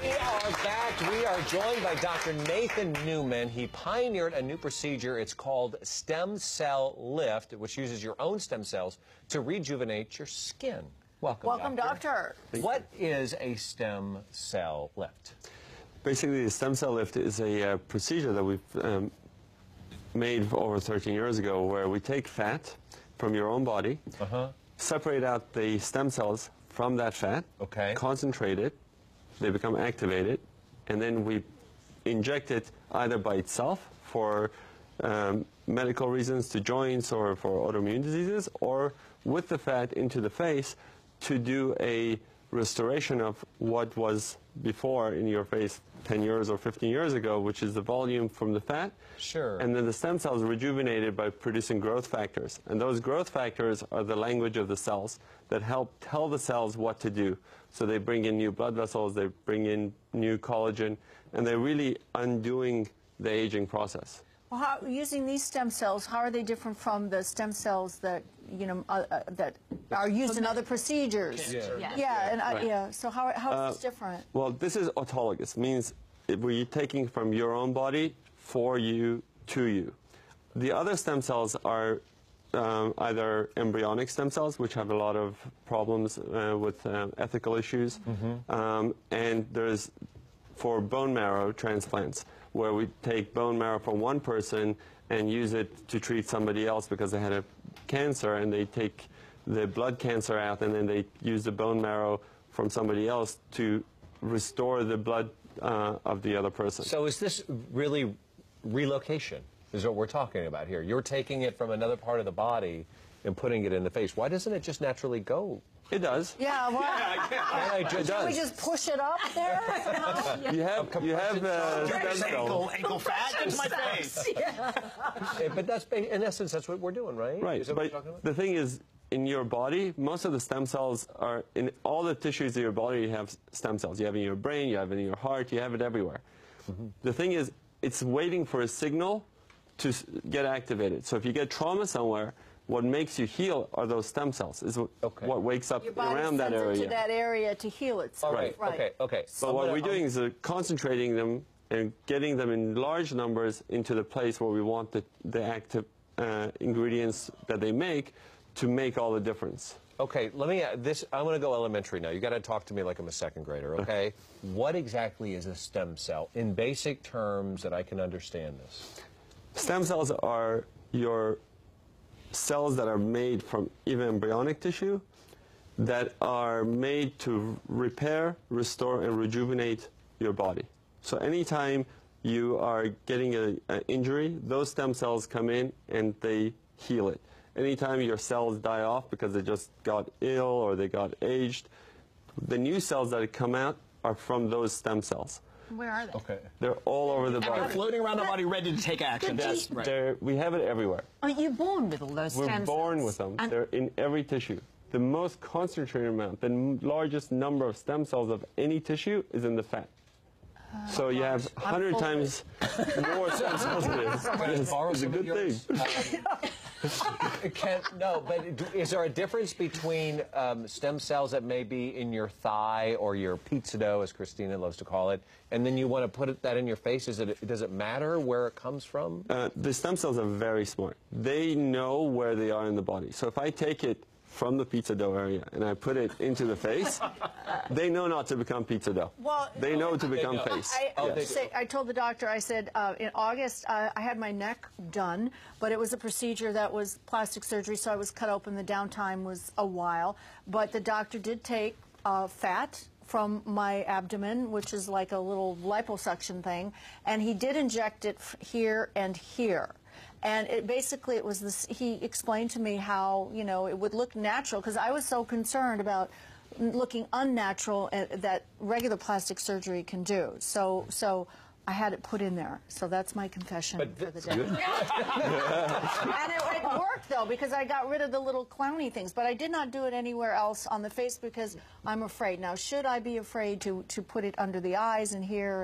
We are back. We are joined by Dr. Nathan Newman. He pioneered a new procedure. It's called stem cell lift, which uses your own stem cells to rejuvenate your skin. Welcome, Doctor. What is a stem cell lift? Basically, the stem cell lift is a procedure that we've made over 13 years ago, where we take fat from your own body, separate out the stem cells from that fat, concentrate it, they become activated, and then we inject it either by itself for medical reasons to joints or for autoimmune diseases, or with the fat into the face to do a restoration of what was before in your face 10 years or 15 years ago, which is the volume from the fat. Sure. And then the stem cells rejuvenated by producing growth factors. And those growth factors are the language of the cells that help tell the cells what to do. So they bring in new blood vessels, they bring in new collagen, and they're really undoing the aging process. Well, using these stem cells, how are they different from the stem cells that that are used in other procedures? So how is this different? Well, this is autologous. Means we're taking from your own body for you to you. The other stem cells are either embryonic stem cells, which have a lot of problems with ethical issues, and there's for bone marrow transplants, where we take bone marrow from one person and use it to treat somebody else because they had a cancer, and they take the blood cancer out, and then they use the bone marrow from somebody else to restore the blood of the other person. So is this really relocation, is what we're talking about here? You're taking it from another part of the body and putting it in the face. Why doesn't it just naturally go? It does. Yeah, well, it does. we just push it up there? You have stem cells. Ankle fat into my face. But that's, in essence, that's what we're doing, right? Right. Is that what you're talking about? The thing is, in your body, most of the stem cells are in all the tissues of your body. You have stem cells. You have it in your brain, you have it in your heart, you have it everywhere. The thing is, it's waiting for a signal to get activated. So if you get trauma somewhere, what makes you heal are those stem cells. Is what wakes up around that area. Your body sends it to that area to heal itself. Right. Okay. So what we're doing is concentrating them and getting them in large numbers into the place where we want the active ingredients that they make to make all the difference. Okay, let me this. I'm going to go elementary now. You got to talk to me like I'm a second grader, okay? What exactly is a stem cell in basic terms that I can understand this? Stem cells are your cells that are made from even embryonic tissue that are made to repair, restore, and rejuvenate your body. So anytime you are getting an injury, those stem cells come in and they heal it. Anytime your cells die off because they just got ill or they got aged, the new cells that come out are from those stem cells. Where are they? Okay. They're all over the body. They're floating around the body, ready to take action. That's right. We have it everywhere. Are you born with all those stem cells? We're born with them. They're in every tissue. The most concentrated amount, the largest number of stem cells of any tissue is in the fat. So you have 100 times more stem cells in this. It's a good thing. But is there a difference between stem cells that may be in your thigh or your pizza dough, as Christina loves to call it, and then you want to put that in your face? Does it matter where it comes from? The stem cells are very smart. They know where they are in the body. So if I take it from the pizza dough area and I put it into the face, they know not to become pizza dough. Well, they know to become face. I told the doctor, I said, in August, I had my neck done, but it was a procedure that was plastic surgery, so I was cut open. The downtime was a while. But the doctor did take fat from my abdomen, which is like a little liposuction thing, and he did inject it here and here. And basically it was this, he explained to me how, you know, it would look natural, because I was so concerned about looking unnatural that regular plastic surgery can do. So I had it put in there. So that's my confession for the day. And it worked, though, because I got rid of the little clowny things. But I did not do it anywhere else on the face because I'm afraid. Now, should I be afraid to put it under the eyes and here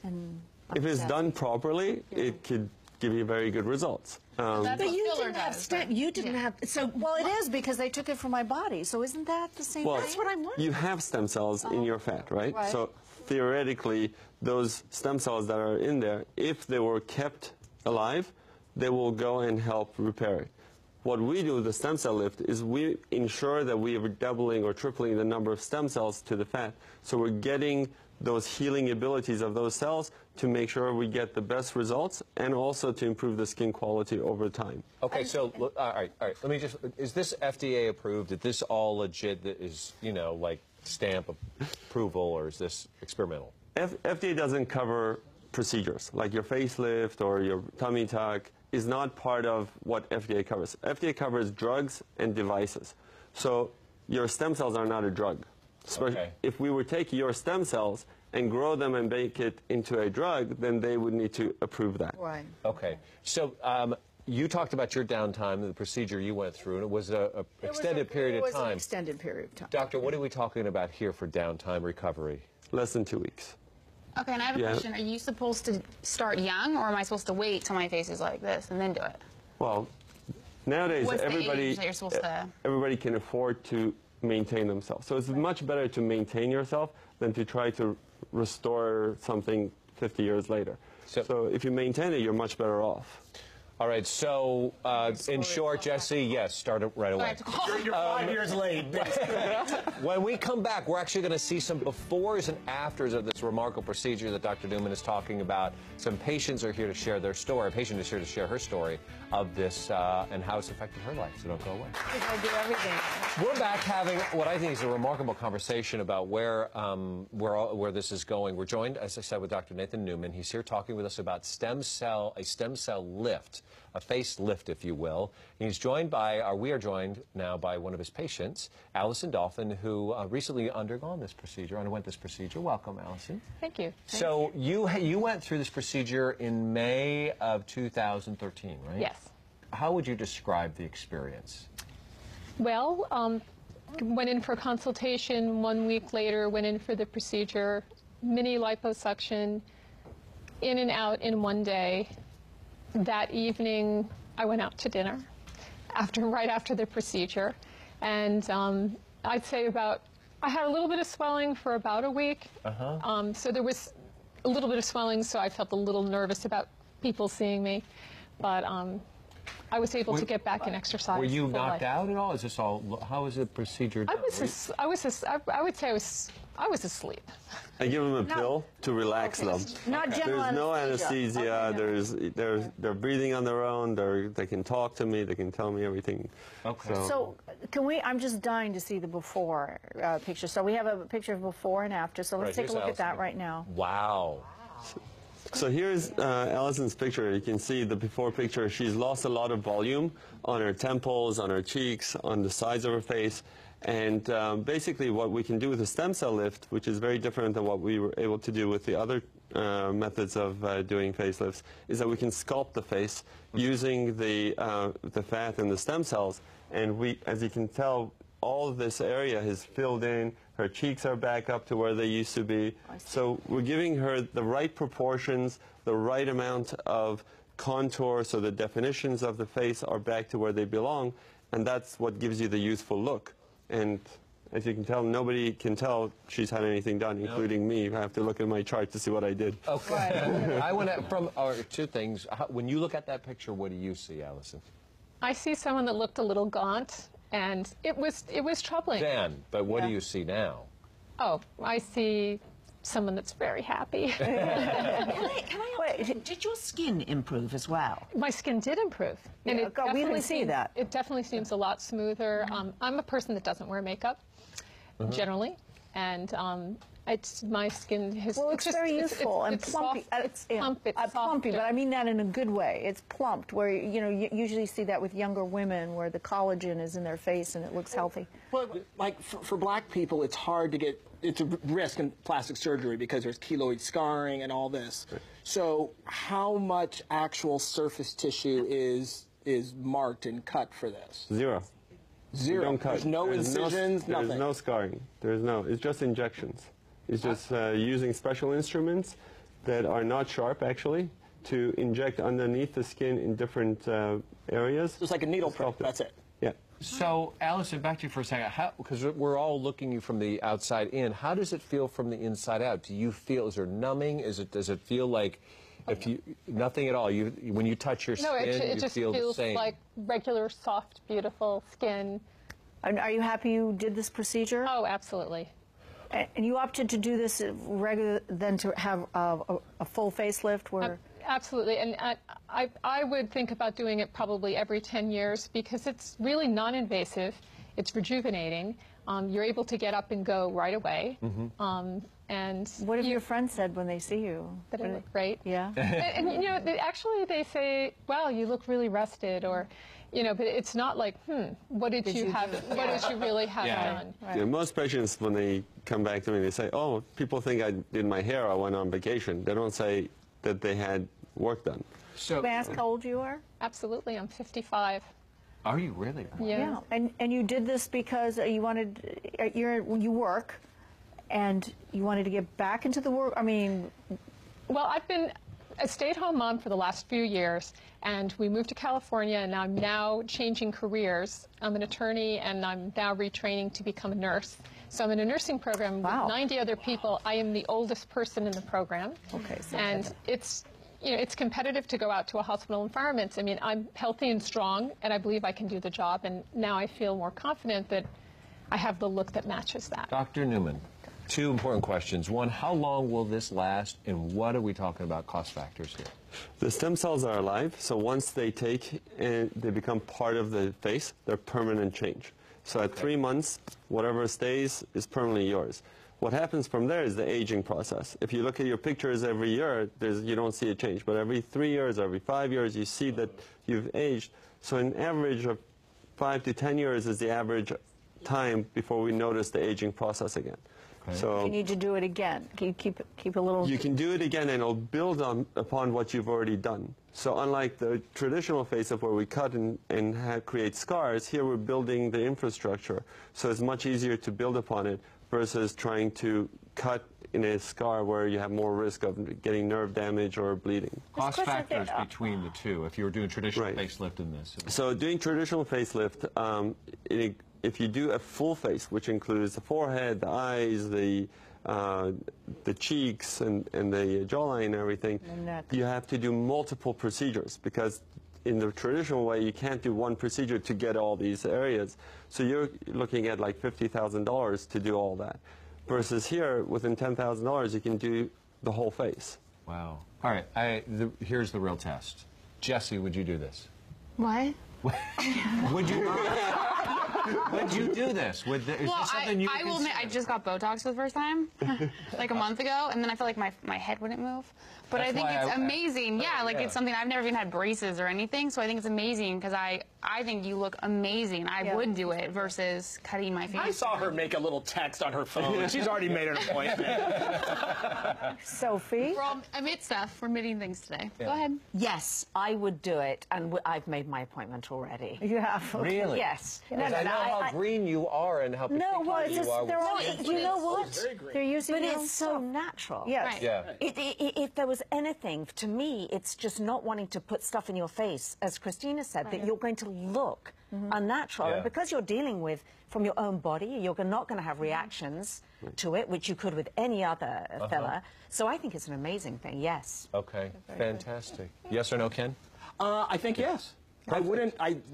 and if it's done properly, it could give you very good results. That's But what you filler didn't have does, stem. right? You didn't have. So Well, it is because they took it from my body. So isn't that the same Well, thing? that's what I'm wondering. You have stem cells in your fat, right? Right. So theoretically, those stem cells that are in there, if they were kept alive, they will go and help repair it. What we do with the stem cell lift is we ensure that we are doubling or tripling the number of stem cells to the fat. So we're getting those healing abilities of those cells to make sure we get the best results and also to improve the skin quality over time. Okay, so, all right. Let me just, is this FDA approved? Is this all legit? That is, you know, like stamp approval, or is this experimental? FDA doesn't cover procedures, like your facelift or your tummy tuck is not part of what FDA covers. FDA covers drugs and devices. So your stem cells are not a drug. Okay. If we would take your stem cells and grow them and make it into a drug, then they would need to approve that. Right. Okay. So you talked about your downtime, the procedure you went through, and it was an extended period of It was time. an extended period of time. Doctor, what are we talking about here for downtime recovery? Less than 2 weeks. Okay, and I have a question. Are you supposed to start young, or am I supposed to wait till my face is like this and then do it? Well, nowadays What's the everybody age that you're supposed to... everybody can afford to maintain themselves. So it's much better to maintain yourself than to try to restore something 50 years later. So if you maintain it, you're much better off. All right, so in short, Jesse, yes, start it right away. You're 5 years late. When we come back, we're actually going to see some befores and afters of this remarkable procedure that Dr. Newman is talking about. Some patients are here to share their story. A patient is here to share her story of this and how it's affected her life, so don't go away. I do everything. We're back having what I think is a remarkable conversation about where this is going. We're joined, as I said, with Dr. Nathan Newman. He's here talking with us about a stem cell lift, a face lift, if you will. And he's joined by, we are joined now by one of his patients, Allison Dolphin, who recently underwent this procedure. Welcome, Allison. Thank you. So you went through this procedure in May of 2013, right? Yes. How would you describe the experience? Well, went in for consultation 1 week later, went in for the procedure, mini liposuction, in and out in 1 day. That evening, I went out to dinner right after the procedure. And I'd say I had a little bit of swelling for about a week. So there was a little bit of swelling, so I felt a little nervous about people seeing me. But I was able to get back and exercise. Were you knocked out at all? Is this all? How was the procedure done? I would say I was asleep. I give them a pill to relax them. Not general There's no anesthesia. anesthesia. They're breathing on their own. They can talk to me. They can tell me everything. Okay. So can we? I'm just dying to see the before picture. So we have a picture of before and after. So let's take a look at that right now. Wow. So here's Allison's picture. You can see the before picture. She's lost a lot of volume on her temples, on her cheeks, on the sides of her face. And basically what we can do with the stem cell lift, which is very different than what we were able to do with the other methods of doing facelifts, is that we can sculpt the face using the fat and the stem cells. And we, as you can tell, all of this area is filled in. Her cheeks are back up to where they used to be. So we're giving her the right proportions, the right amount of contour, so the definitions of the face are back to where they belong. And that's what gives you the youthful look. And as you can tell, nobody can tell she's had anything done, including me. I have to look at my chart to see what I did. Okay. I went from two things. When you look at that picture, what do you see, Allison? I see someone that looked a little gaunt, and it was troubling. Then, but what do you see now? Oh, I see someone that's very happy. Can I ask, did your skin improve as well? My skin did improve. And Yeah, we didn't see that. It definitely seems a lot smoother. I'm a person that doesn't wear makeup, generally, and my skin has... Well, it's very youthful and plumpy. It's plump, it's soft. Plumpy, but I mean that in a good way. It's plumped, where you usually see that with younger women, where the collagen is in their face and it looks healthy. Well, like for black people, it's hard to get. It's a risk in plastic surgery because there's keloid scarring and all this. So, how much actual surface tissue is marked and cut for this? Zero. Zero. Don't cut. There's no incisions. Nothing. There's no scarring. It's just injections. It's just using special instruments that are not sharp, actually, to inject underneath the skin in different areas. So it's like a needle prick, that's it. Yeah. So, Allison, back to you for a second. Because we're all looking you from the outside in, how does it feel from the inside out? Do you feel, is there numbing? Does it feel like, nothing at all? When you touch your skin, it just feel feels the same? like regular, soft, beautiful skin. And are you happy you did this procedure? Oh, absolutely. And you opted to do this rather than to have a full facelift where... Absolutely, and I would think about doing it probably every 10 years because it's really non-invasive, it's rejuvenating, you're able to get up and go right away. And what have your friends said when they see you? That I look great. Yeah. and you know, actually they say, wow, you look really rested, or, you know, but it's not like, what did you have, what did you really have done? Right. Yeah, most patients, when they come back to me, they say, oh, people think I did my hair, I went on vacation. They don't say that they had work done. So, may I ask how old you are? Absolutely, I'm 55. Are you really? Yeah. And you did this because you wanted, you work, and you wanted to get back into the work? I mean... Well, I've been a stay-at-home mom for the last few years, and we moved to California, and I'm now changing careers. I'm an attorney, and I'm now retraining to become a nurse. So I'm in a nursing program with 90 other people. I am the oldest person in the program. Okay. So and it's, you know, it's competitive to go out to a hospital environment. I mean, I'm healthy and strong, and I believe I can do the job, and now I feel more confident that I have the look that matches that. Dr. Newman, two important questions. One, how long will this last, and what are we talking about cost factors here? The stem cells are alive, so once they take and they become part of the face, they're permanent change. So at 3 months, whatever stays is permanently yours. What happens from there is the aging process. If you look at your pictures every year, you don't see a change. But every 3 years, every 5 years, you see that you've aged. So an average of 5 to 10 years is the average time before we notice the aging process again. Okay. So you need to do it again. Can you keep a little... You can do it again, and it'll build upon what you've already done. So unlike the traditional facelift where we cut and create scars, here we're building the infrastructure. So it's much easier to build upon it versus trying to cut in a scar where you have more risk of getting nerve damage or bleeding. Cost factors between the two, if you were doing traditional facelift in this. So doing traditional facelift, if you do a full face, which includes the forehead, the eyes, the cheeks, and the jawline and everything, you have to do multiple procedures because in the traditional way, you can't do one procedure to get all these areas. So you're looking at like $50,000 to do all that. Versus here, within $10,000, you can do the whole face. Wow. All right, here's the real test. Jesse, would you do this? What? Would you? Would you do this? Is this something you I will admit, I just got Botox for the first time, like a month ago, and then I felt like my head wouldn't move. But I think it's amazing. Yeah, like it's something I've never even had braces or anything, so I think it's amazing because I think you look amazing. I would do it versus cutting my face. I saw her make a little text on her phone. She's already made an appointment. Sophie? I'm at stuff. We're meeting things today. Go ahead. Yes, I would do it, and I've made my appointment already. You have? Okay. Really? Yes. I know how green you are and how particular you are. You know what? They're using it's so natural. Yes. Right. Yeah. If there was anything, to me, it's just not wanting to put stuff in your face, as Christina said, that you're going to look unnatural. And because you're dealing with from your own body, you're not going to have reactions to it, which you could with any other filler. So I think it's an amazing thing, yes. Okay, fantastic. Yes or no, Ken? I think yes.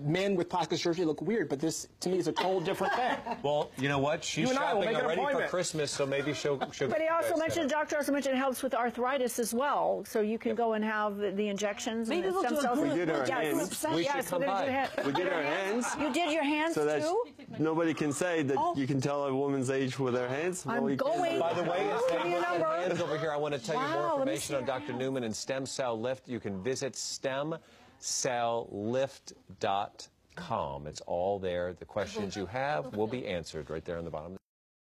Men with plastic surgery look weird, but this, to me, is a total different thing. Well, you know what? She's shopping already for Christmas, so maybe she'll But he also mentioned, the doctor also mentioned it helps with arthritis as well, so you can go and have the injections. Maybe and the we'll stem cells. do We did our hands. We should come by. We did our hands. You did your hands so that too? nobody can say that you can tell a woman's age with their hands. I'm going. By the way, Give me a number. hands over here. I want to tell you more information on Dr. Newman and Stem Cell Lift. You can visit stemcelllift.com. It's all there. The questions you have will be answered right there on the bottom.